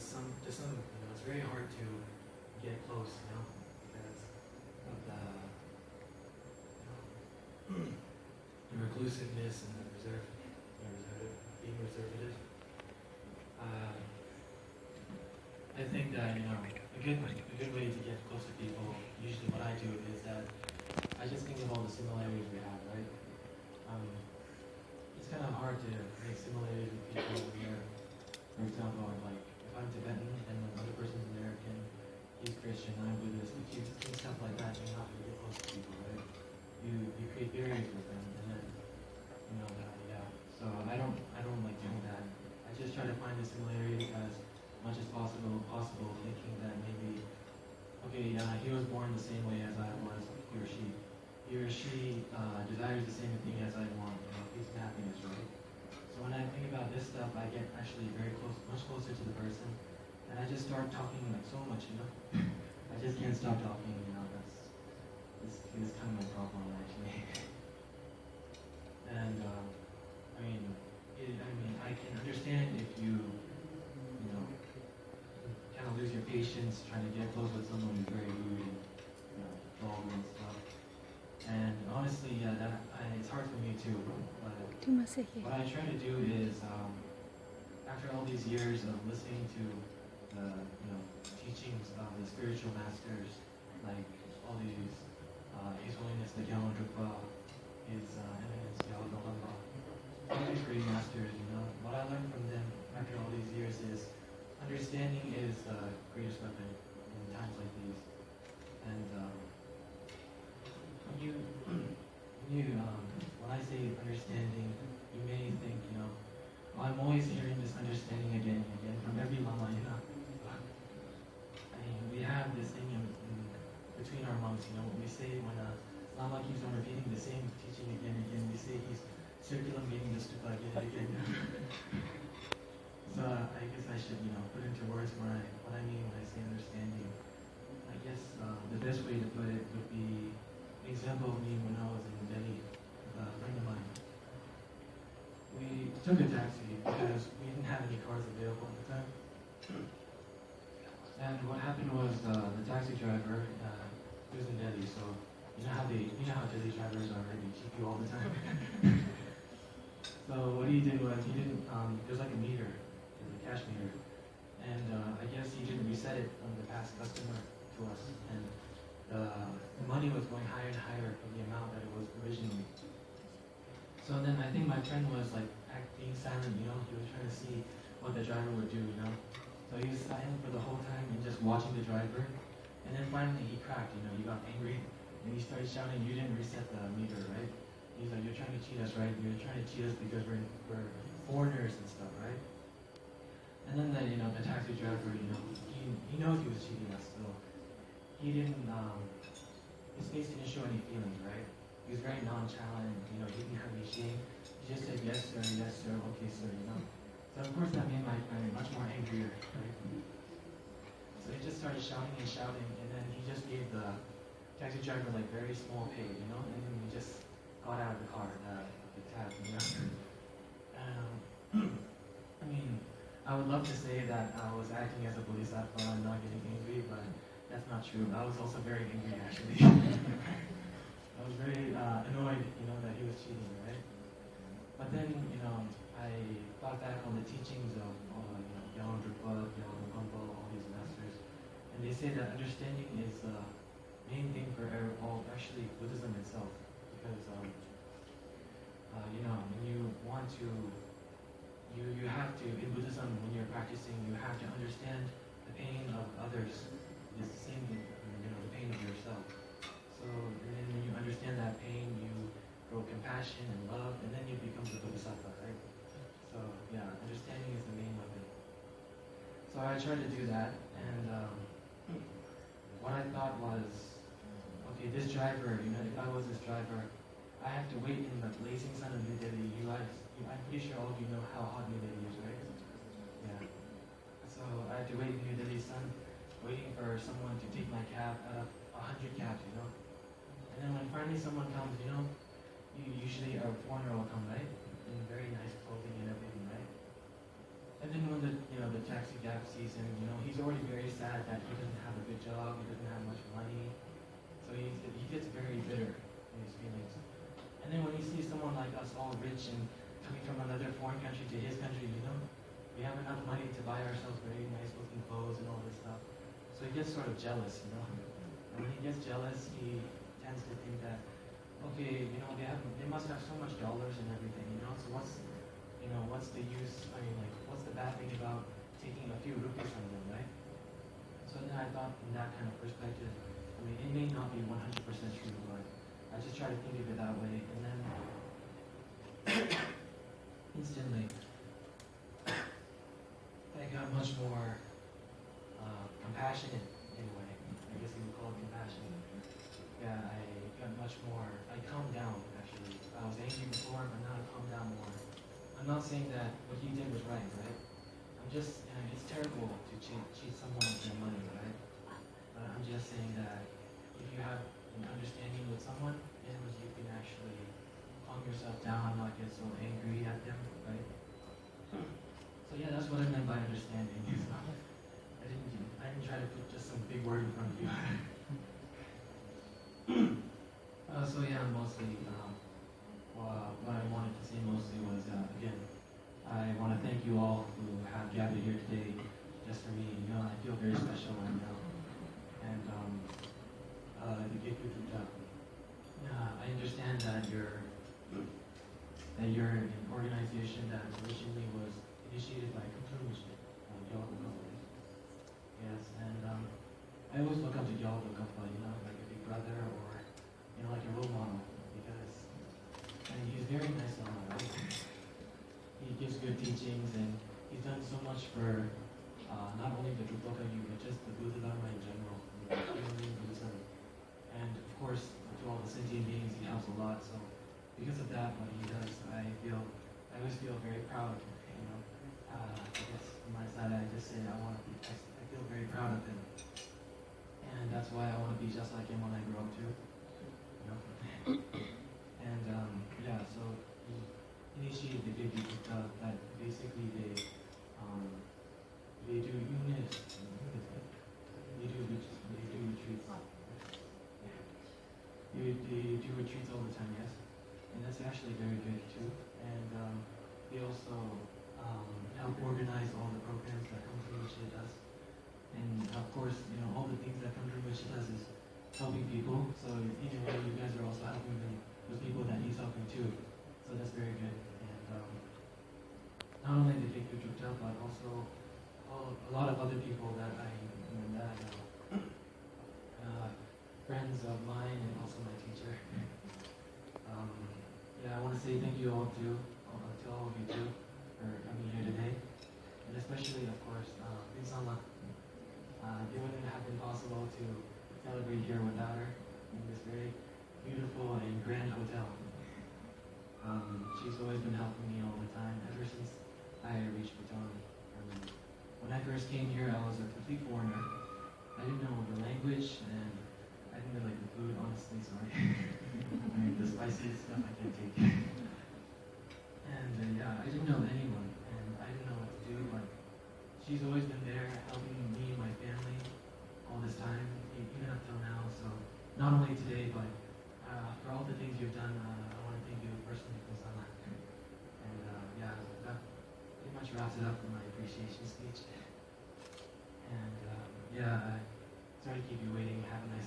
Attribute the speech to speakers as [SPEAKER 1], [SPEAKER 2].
[SPEAKER 1] it's very hard to get close, because of the reclusiveness and the being reservative. I think that a good way to get close to people. Usually, what I do is that I just think of all the similarities we have, right? It's kind of hard to make similarities with people where, for example, like if I'm Tibetan and another person's American, he's Christian, I'm Buddhist. If you do stuff like that, you're not going to get close to people, right? You create barriers with them, and then So I don't like doing that. I just try to find the similarity as much as possible, thinking that maybe, okay, he was born the same way as I was, he or she. He or she desires the same thing as I want, peace and happiness, right? So when I think about this stuff, I get actually much closer to the person, and I just start talking like so much, I just can't stop talking, This kind of my problem, actually. And I can understand if you kind of lose your patience trying to get close with someone who's very rude and vulgar and stuff. And honestly, it's hard for me too. But what I try to do is, after all these years of listening to the teachings of the spiritual masters, like all these His Holiness the Gyalwa Drukdra, His Eminence Gyalwa Lorepa, all these great masters, what I learned from them after all these years is understanding is the greatest weapon in times like these. And when I say understanding, you may think, I'm always hearing this understanding again and again from every lama, we have this thing in between our monks, we say when a lama keeps on repeating the same teaching again and again, we say he's circulating the stupa again and again. So I guess I should, put into words what I mean when I say understanding. I guess the best way to put it would be an example of me when I was in Delhi with a friend of mine. We took a taxi because we didn't have any cars available at the time. And what happened was the taxi driver was in Delhi, so you know how Delhi drivers are, right? They cheat you all the time. So what he did was there's like a meter, a cash meter, and I guess he didn't reset it from the past customer to us, and the money was going higher and higher from the amount that it was originally. So then I think my friend was like being silent, he was trying to see what the driver would do, So he was silent for the whole time and just watching the driver, and then finally he cracked, he got angry, and he started shouting, "You didn't reset the meter, right?" He's like, "You're trying to cheat us, right? You're trying to cheat us because we're foreigners and stuff, right?" And then the taxi driver, he knows he was cheating us, so he didn't, his face didn't show any feelings, right? He was very nonchalant, he didn't have any shame. He just said, yes, sir, okay, sir, So of course that made my friend much more angrier, right? So he just started shouting, and then he just gave the taxi driver like very small pay, and then we just got out of the car, the cab, I would love to say that I was acting as a bodhisattva and not getting angry, but that's not true. I was also very angry, actually. I was very annoyed, that he was cheating, right? But then, I thought back on the teachings of Gyalwa Drukdra, Gyalwa Lorepa, all these masters, and they say that understanding is the main thing for actually Buddhism itself, because when you want to, you have to, in Buddhism, when you're practicing, you have to understand the pain of others. It's the same thing, the pain of yourself. So, and then when you understand that pain, you grow compassion and love, and then you become the bodhisattva, right? So, yeah, understanding is the main weapon. So I tried to do that, and what I thought was, okay, this driver, if I was this driver, I have to wait in the blazing sun of New Delhi. I'm pretty sure all of you know how hot New Delhi is, right? Yeah. So I have to wait in New Delhi sun, waiting for someone to take my cab out of 100 cabs, And then when finally someone comes, usually a foreigner will come, right? In very nice clothing and everything, right? And then when the taxi cab sees him, sad that he doesn't have a good job, he doesn't have much money. So he gets very bitter in his feelings. And then when he sees someone like us all rich and coming from another foreign country to his country, we have enough money to buy ourselves very nice looking clothes and all this stuff. So he gets sort of jealous, And when he gets jealous, he tends to think that, okay, they must have so much dollars and everything, so what's the use, what's the bad thing about taking a few rupees from them, right? So then I thought in that kind of perspective, it may not be 100% true, but I just try to think of it that way, and then instantly, I got much more compassionate in a way. I guess you would call it compassion. Yeah, I got much more, I calmed down actually. I was angry before, but now I calmed down more. I'm not saying that what he did was right? I'm just, it's terrible to cheat someone of their money, right? But I'm just saying that if you have an understanding with someone, then you can actually calm yourself down, not get so angry at them, right? So yeah, that's what I meant by understanding. I didn't try to put just some big word in front of you. So yeah, mostly, what I wanted to say mostly was, again, I want to thank you all who have gathered here today just for me. I feel very special right now. And the Gekuel Drukdra. I understand that you're an organization that originally was initiated by Gekuel Drukdra. Yes, and I always look up to Gyalwa Lorepa, like a big brother or like a role model, because he's very nice on right? He gives good teachings, and he's done so much for not only the Drukdra youth, but just the Buddha Dharma in general, healing Buddhism. And of course, to all the sentient beings, he helps a lot. So because of that, what he does, I always feel very proud. I guess from my side, I just say I feel very proud of him, and that's why I want to be just like him when I grow up too. And so he initiated the Gekuel Drukdra that basically they do units. They do retreats. They do retreats all the time, yes, and that's actually very good too. And they also help organize all the programs that Kamtrumeshe does. And of course, all the things that Kamtrumeshe does is helping people. So in a way, you guys are also helping those people that he's helping too. So that's very good. And not only the Gekuel Drukdra, but also a lot of other people that I know, friends of mine, and also my teacher. I want to say thank you all to all of you too for coming here today, and especially, of course, Inshallah. It wouldn't have been possible to celebrate here without her in this very beautiful and grand hotel. She's always been helping me all the time ever since I reached Bhutan. When I first came here, I was a complete foreigner. I didn't know the language, and I didn't really like the food, honestly, sorry. The spicy stuff I can't take. And I didn't know anyone, and I didn't know what to do, but she's always been there helping me and my family all this time, even up till now. So not only today, but for all the things you've done, I want to thank you personally for Sana. And that pretty much wraps it up for my appreciation speech. And sorry to keep you waiting. Have a nice